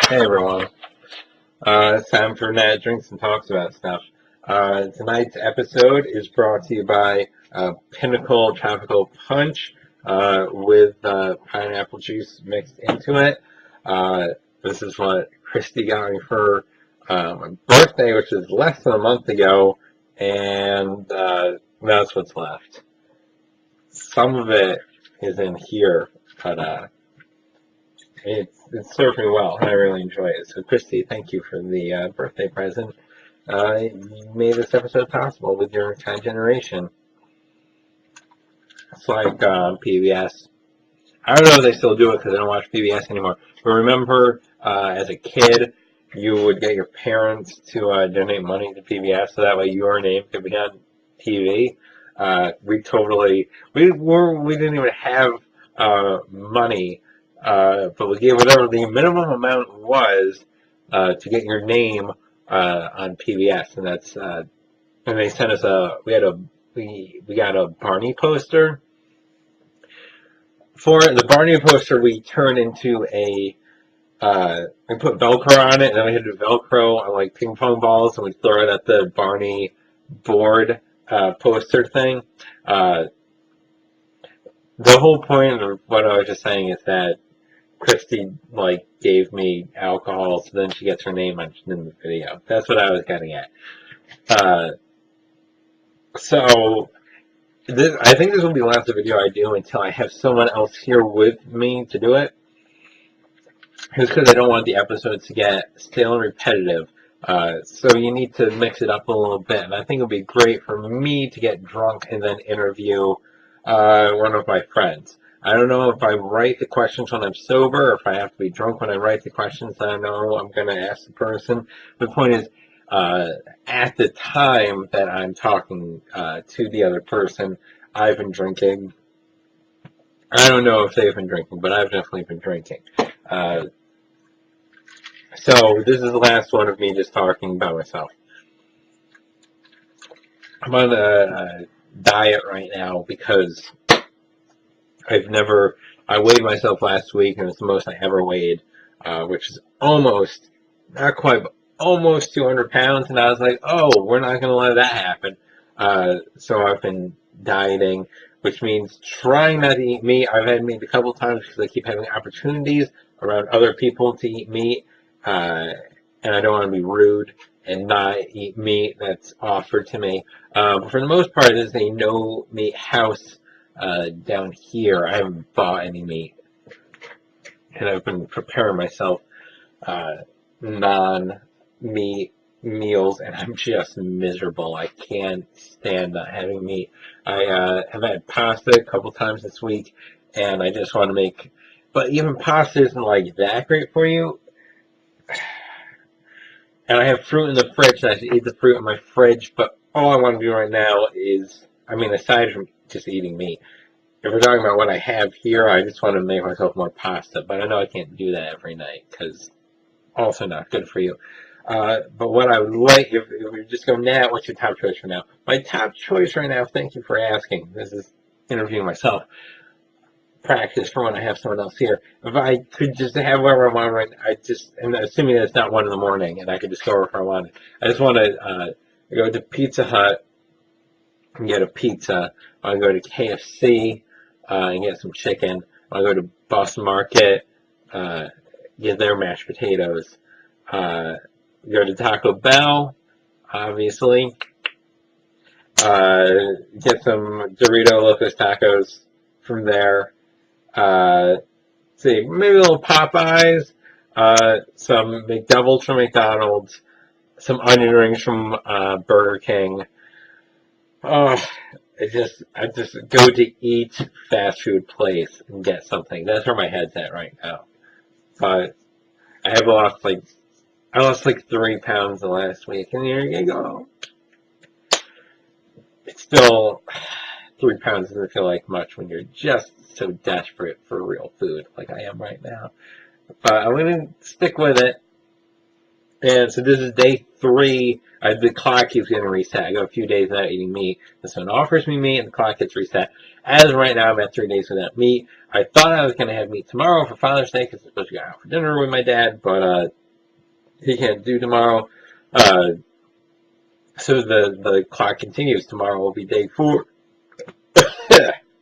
Hey everyone, it's time for Nat Drinks and Talks About Stuff. Tonight's episode is brought to you by Pinnacle Tropical Punch with pineapple juice mixed into it. Uh, this is what Christy got me for my birthday, which is less than a month ago, and that's what's left. Some of it is in here, but it's served me well, and I really enjoy it. So, Christy, thank you for the birthday present. You made this episode possible with your kind generation. It's like PBS. I don't know if they still do it because I don't watch PBS anymore. But remember, as a kid, you would get your parents to donate money to PBS so that way your name could be on TV. We didn't even have money, but we gave whatever the minimum amount was to get your name on PBS, and and they sent us we got a Barney poster for it. The Barney poster we turned into we put Velcro on it, and then we had to Velcro on like ping pong balls, and we throw it at the Barney board poster thing. Uh, the whole point of what I was just saying is that Christy like gave me alcohol, so then she gets her name mentioned in the video. That's what I was getting at. Uh, so I think this will be the last video I do until I have someone else here with me to do it. Just because I don't want the episodes to get stale and repetitive. So you need to mix it up a little bit. And I think it would be great for me to get drunk and then interview one of my friends. I don't know if I write the questions when I'm sober or if I have to be drunk when I write the questions that I know I'm going to ask the person. The point is, at the time that I'm talking to the other person, I've been drinking. I don't know if they've been drinking, but I've definitely been drinking. Uh, So this is the last one of me just talking about myself. I'm on a diet right now because I weighed myself last week and it's the most I ever weighed, which is almost, not quite, but almost 200 pounds. And I was like, oh, we're not going to let that happen. So I've been dieting, which means trying not to eat meat. I've had meat a couple times because I keep having opportunities around other people to eat meat. And I don't want to be rude and not eat meat that's offered to me. But for the most part, there's a no meat house down here. I haven't bought any meat, and I've been preparing myself non-meat meals, and I'm just miserable. I can't stand not having meat. I have had pasta a couple times this week, and I just want to make. But even pasta isn't like that great for you. And I have fruit in the fridge, and I should eat the fruit in my fridge. But all I want to do right now is, I mean, aside from just eating meat, if we're talking about what I have here, I just want to make myself more pasta. But I know I can't do that every night because also not good for you. But what I would like, if we just go, Nat, what's your top choice for now? My top choice right now, thank you for asking. This is interviewing myself. Practice for when I have someone else here. If I could just have whatever I want right now, and assuming that it's not 1 in the morning and I could just go wherever I want. I just want to go to Pizza Hut and get a pizza. I go to KFC and get some chicken. I go to Boston Market, get their mashed potatoes. Uh, go to Taco Bell, obviously. Get some Dorito Locos Tacos from there. See, maybe a little Popeyes, some McDoubles from McDonald's, some onion rings from Burger King. Oh, I just go to each fast food place and get something. That's where my head's at right now. But I lost like 3 pounds the last week, and here you go. It's still 3 pounds doesn't feel like much when you're just so desperate for real food like I am right now. But I'm gonna stick with it. And so this is day 3. The clock keeps getting reset. I go a few days without eating meat. This one offers me meat, and the clock gets reset. As of right now, I'm at 3 days without meat. I thought I was going to have meat tomorrow for Father's Day because I'm supposed to go out for dinner with my dad, but he can't do tomorrow. So the clock continues. Tomorrow will be day 4.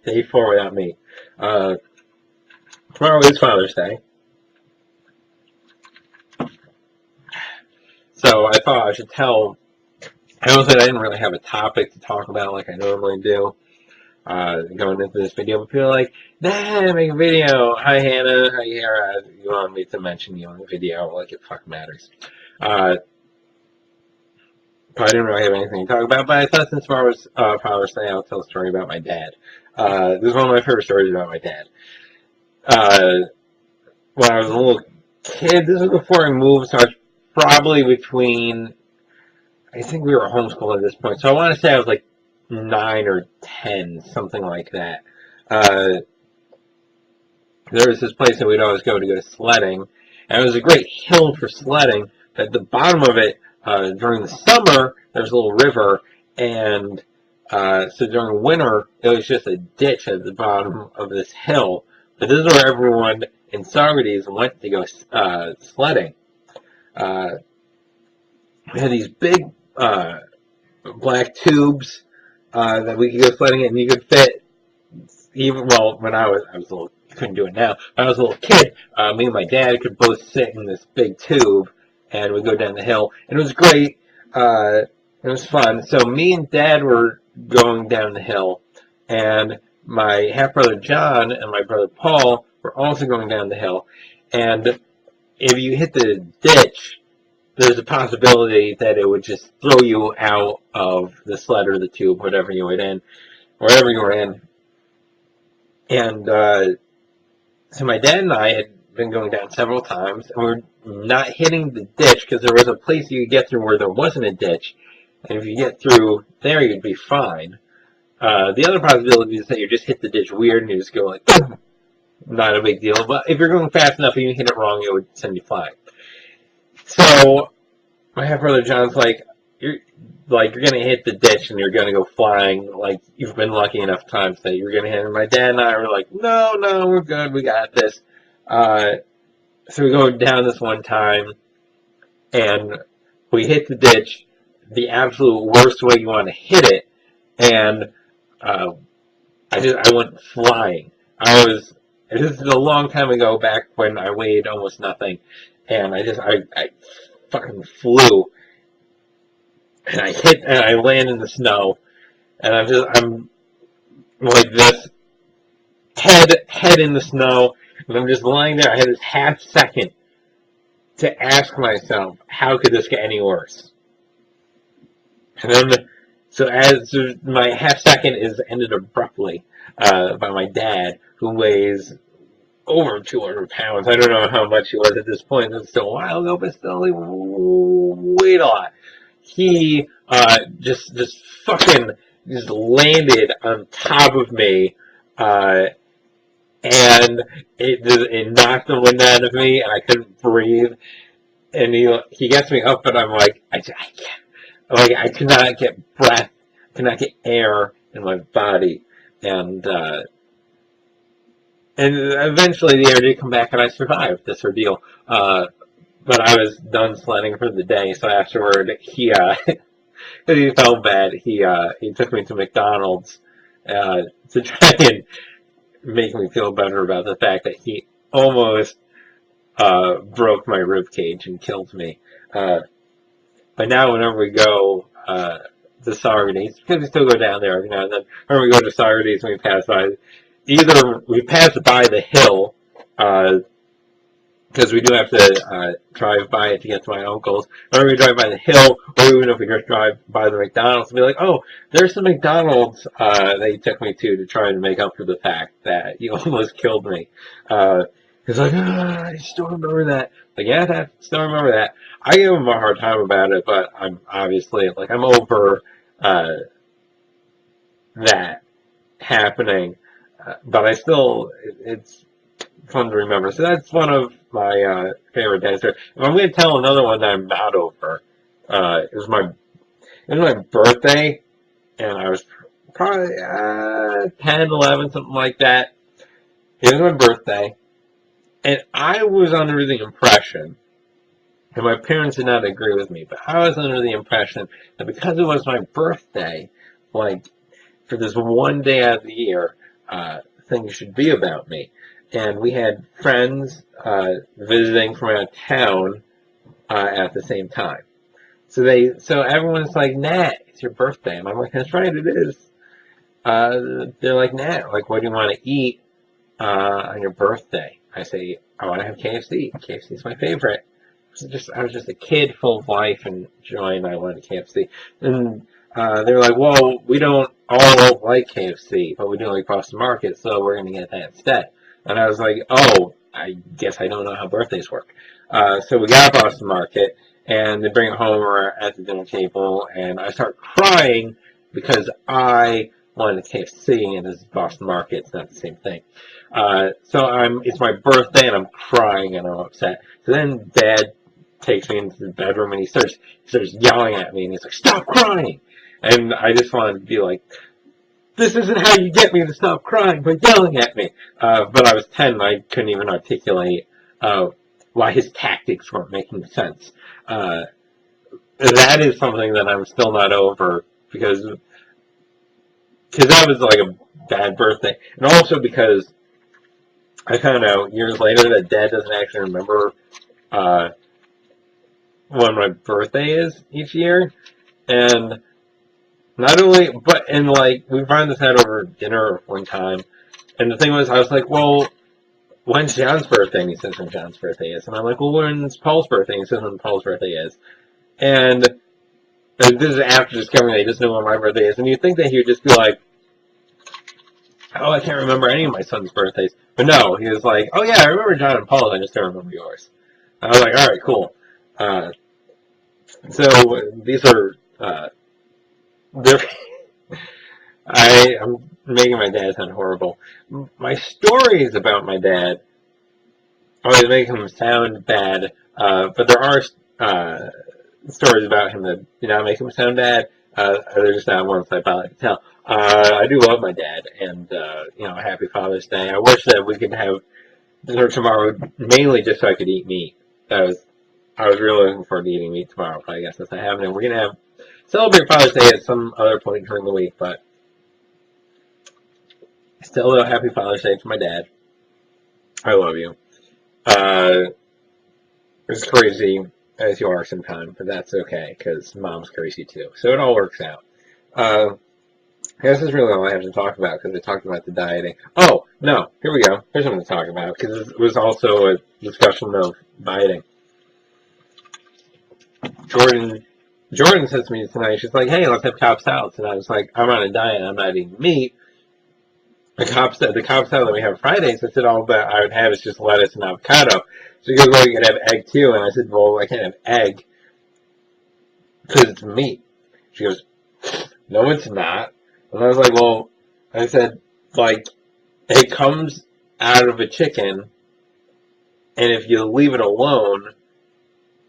Day 4 without meat. Tomorrow is Father's Day. So I thought I should tell. I also didn't really have a topic to talk about like I normally do. Going into this video, but people are like, nah, make a video. Hi Hannah, hi Hera. You want me to mention you on the video? Like it fucking matters. But I didn't really have anything to talk about. But I thought since tomorrow was Father's Day, I'll tell a story about my dad. This is one of my favorite stories about my dad. When I was a little kid, this was before I moved, so I was probably between, I think we were homeschooled at this point, so I want to say I was like 9 or 10, something like that. There was this place that we'd always go to sledding, and it was a great hill for sledding, but at the bottom of it, during the summer, there's a little river, and so during winter, it was just a ditch at the bottom of this hill. But this is where everyone in Saugerties went to go sledding. We had these big black tubes that we could go sledding in, and you could fit even, well, when I was a little, couldn't do it now. When I was a little kid, me and my dad could both sit in this big tube, and we'd go down the hill, and it was great. It was fun. So me and Dad were going down the hill, and my half-brother John and my brother Paul were also going down the hill. And if you hit the ditch, there's a possibility that it would just throw you out of the sled or the tube, whatever you were in, wherever you were in. And so my dad and I had been going down several times, and we were not hitting the ditch because there was a place you could get through where there wasn't a ditch. And if you get through there, you'd be fine. The other possibility is that you just hit the ditch weird and you just go like, not a big deal. But if you're going fast enough and you hit it wrong, it would send you flying. So my half-brother John's like, you're going to hit the ditch and you're going to go flying. Like, you've been lucky enough times that you're going to hit it. And my dad and I were like, no, we're good. We got this. So we go down this one time and we hit the ditch the absolute worst way you want to hit it. And I went flying. This is a long time ago, back when I weighed almost nothing, and I fucking flew, and I land in the snow, and I'm like this, head in the snow, and I'm just lying there. I had this half second to ask myself, how could this get any worse? And then, so my half second is ended abruptly by my dad, who weighs over 200 pounds. I don't know how much he was at this point. It was still a while ago, but still, he weighed a lot. He just fucking just landed on top of me, and it knocked the wind out of me, and I couldn't breathe. And he gets me up, and I'm like, I can't. Like, I could not get breath, could not get air in my body, and eventually the air did come back, and I survived this ordeal. But I was done sledding for the day, so afterward, he felt bad. He took me to McDonald's to try and make me feel better about the fact that he almost broke my rib cage and killed me. But now whenever we go to Saugerties, because we still go down there every now and then, whenever we go to Saugerties and we pass by, either we pass by the hill, because we do have to drive by it to get to my uncle's, whenever we drive by the hill, or even if we just drive by the McDonald's, we'll be like, oh, there's some McDonald's that you took me to try and make up for the fact that you almost killed me. He's like, I still remember that. Like, yeah, I still remember that. I give him a hard time about it, but I'm obviously, like, I'm over that happening. But I still, fun to remember. So that's one of my favorite days. If I'm going to tell another one that I'm not over, it was my birthday, and I was probably 10, 11, something like that. It was my birthday, and I was under the impression, and my parents did not agree with me, but I was under the impression that because it was my birthday, like, for this one day out of the year, things should be about me. And we had friends visiting from out of town at the same time. So everyone's like, Nat, it's your birthday. And I'm like, that's right, it is. They're like, Nat, like, what do you want to eat on your birthday? I say, I want to have KFC. KFC is my favorite. I was just a kid full of life and joy, and I wanted KFC. And they were like, well, we don't all like KFC, but we do like Boston Market, so we're going to get that instead. And I was like, oh, I guess I don't know how birthdays work. So we got Boston Market, and they bring it home, we're at the dinner table, and I start crying because I wanted KFC, and this is Boston Market, it's not the same thing. It's my birthday, and I'm crying, and I'm upset. So then Dad takes me into the bedroom, and he starts yelling at me, and he's like, stop crying! And I just wanted to be like, this isn't how you get me to stop crying, by yelling at me. But I was 10, and I couldn't even articulate why his tactics weren't making sense. That is something that I'm still not over, because that was like a bad birthday. And also because I found out years later that Dad doesn't actually remember when my birthday is each year. And not only, we found this out over dinner one time. And the thing was, I was like, well, when's John's birthday? And he says when John's birthday is. And I'm like, well, when's Paul's birthday? And he says when Paul's birthday is. And this is after discovering that he doesn't know when my birthday is. And you'd think that he would just be like, oh, I can't remember any of my son's birthdays. But no, he was like, oh yeah, I remember John and Paul's, I just don't remember yours. I was like, alright, cool. So these are, I'm making my dad sound horrible. My stories about my dad always make him sound bad, but there are stories about him that do not make him sound bad. They're just not ones I probably tell. I do love my dad, and happy Father's Day. I wish that we could have dinner tomorrow, mainly just so I could eat meat. I was really looking forward to eating meat tomorrow, but I guess that's not happening. We're gonna celebrate Father's Day at some other point during the week, but still, a happy Father's Day to my dad. I love you. It's crazy as you are sometimes, but that's okay, because Mom's crazy too. So it all works out. I guess that's really all I have to talk about, because I talked about the dieting. Oh, no, here we go. Here's something to talk about, because it was also a discussion of dieting. Jordan said to me tonight, she's like, hey, let's have Cobb salads. And I was like, I'm on a diet, I'm not eating meat. The Cobb salad that we have Fridays, I said, all that I would have is just lettuce and avocado. She goes, well, you can have egg too. And I said, well, I can't have egg because it's meat. She goes, no, it's not. And I was like, well, I said, it comes out of a chicken, and if you leave it alone,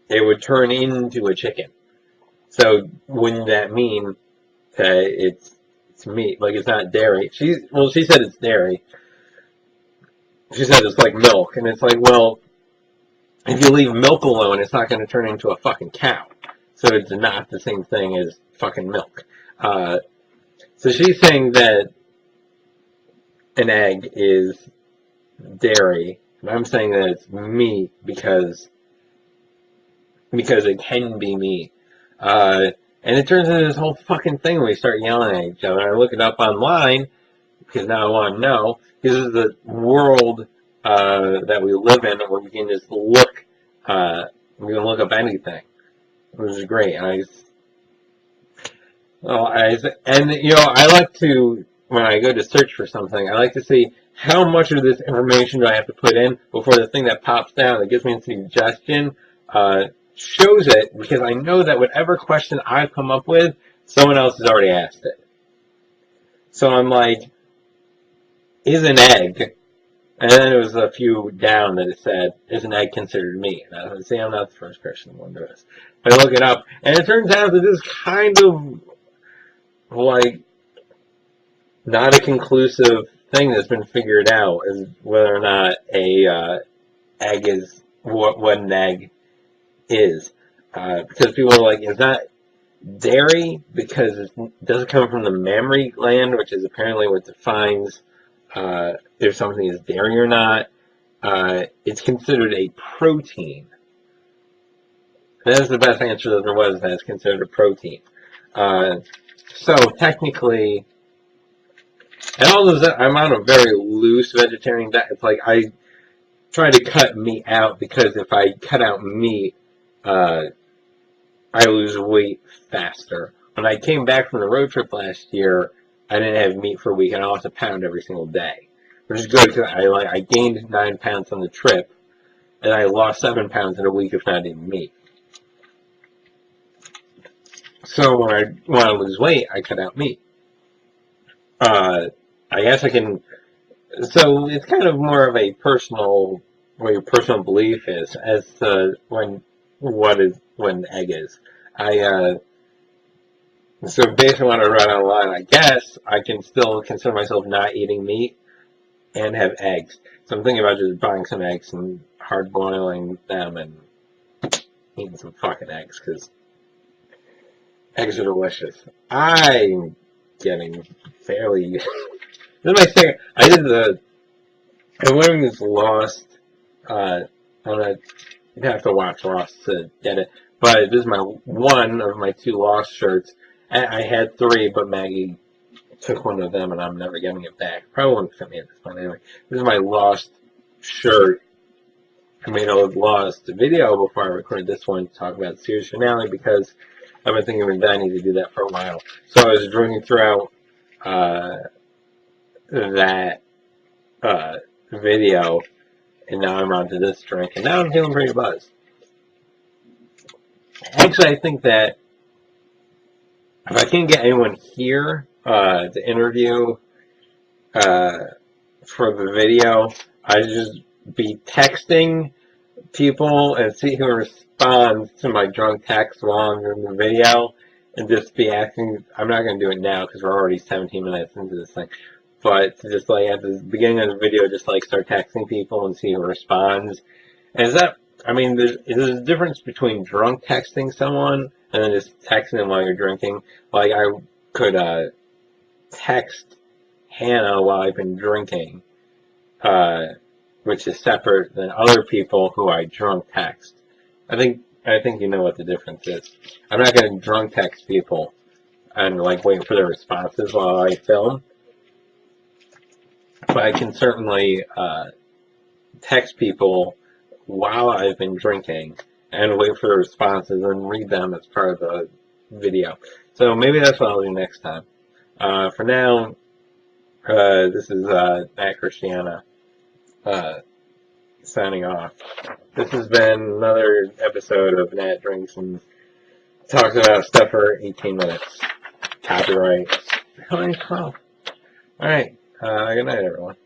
it would turn into a chicken. So wouldn't that mean that it's meat? Like, it's not dairy. She said it's dairy. She said it's like milk, and it's like, well, if you leave milk alone, it's not going to turn into a fucking cow. So it's not the same thing as fucking milk. So she's saying that an egg is dairy, and I'm saying that it's meat because it can be meat. And it turns into this whole fucking thing when we start yelling at each other. I look it up online, because now I want to know. This is the world that we live in, where we can just look, we can look up anything, which is great. I like to, when I go to search for something, I like to see how much of this information do I have to put in before the thing that pops down that gives me a suggestion shows it, because I know that whatever question I come up with, someone else has already asked it. So I'm like, is an egg And then there was a few down that it said, is an egg considered meat? And I was see, I'm not the first person to wonder this. But I look it up, and it turns out that this is kind of like not a conclusive thing that's been figured out as whether or not a egg is what an egg is. Because people are like, is that dairy? Because it doesn't come from the mammary gland, which is apparently what defines if something is dairy or not. It's considered a protein. That's the best answer that there was, that it's considered a protein. So technically, and all those, I'm on a very loose vegetarian diet. It's like I try to cut meat out because if I cut out meat, I lose weight faster. When I came back from the road trip last year, I didn't have meat for a week, and I lost a pound every single day, which is good because I gained 9 pounds on the trip, and I lost 7 pounds in a week of not eating meat. So when I want to lose weight, I cut out meat. I guess I can. So it's kind of more of a personal, what your personal belief is as to when egg is. So based on what I read online, I guess I can still consider myself not eating meat and have eggs. So I'm thinking about just buying some eggs and hard boiling them and eating some fucking eggs because eggs are delicious. I'm getting fairly. This is my second. I'm wearing this Lost. I'm gonna have to watch Lost to get it. But this is my one of my 2 Lost shirts. I had 3, but Maggie took one of them, and I'm never getting it back. Probably won't fit me at this point anyway. This is my Lost shirt. I made a Lost video before I recorded this one to talk about the series finale because I've been thinking that I need to do that for a while. So I was drinking throughout that video, and now I'm on to this drink, and now I'm feeling pretty buzzed. Actually, I think that if I can get anyone here to interview for the video, I'd just be texting people and see who responds to my drunk text while I'm in the video, and just be asking. I'm not going to do it now because we're already 17 minutes into this thing. But to just like at the beginning of the video, just like start texting people and see who responds. And is that, I mean, there's a difference between drunk texting someone and then just texting them while you're drinking. Like I could text Hannah while I've been drinking, which is separate than other people who I drunk text. I think you know what the difference is. I'm not going to drunk text people and like wait for their responses while I film. But I can certainly text people while I've been drinking and wait for the responses and read them as part of the video. So maybe that's what I'll do next time. For now, this is Matt Christiana signing off. This has been another episode of Nat Drinks and talks about stuff for 18 minutes. Copyright. 12. Alright. Good night, everyone.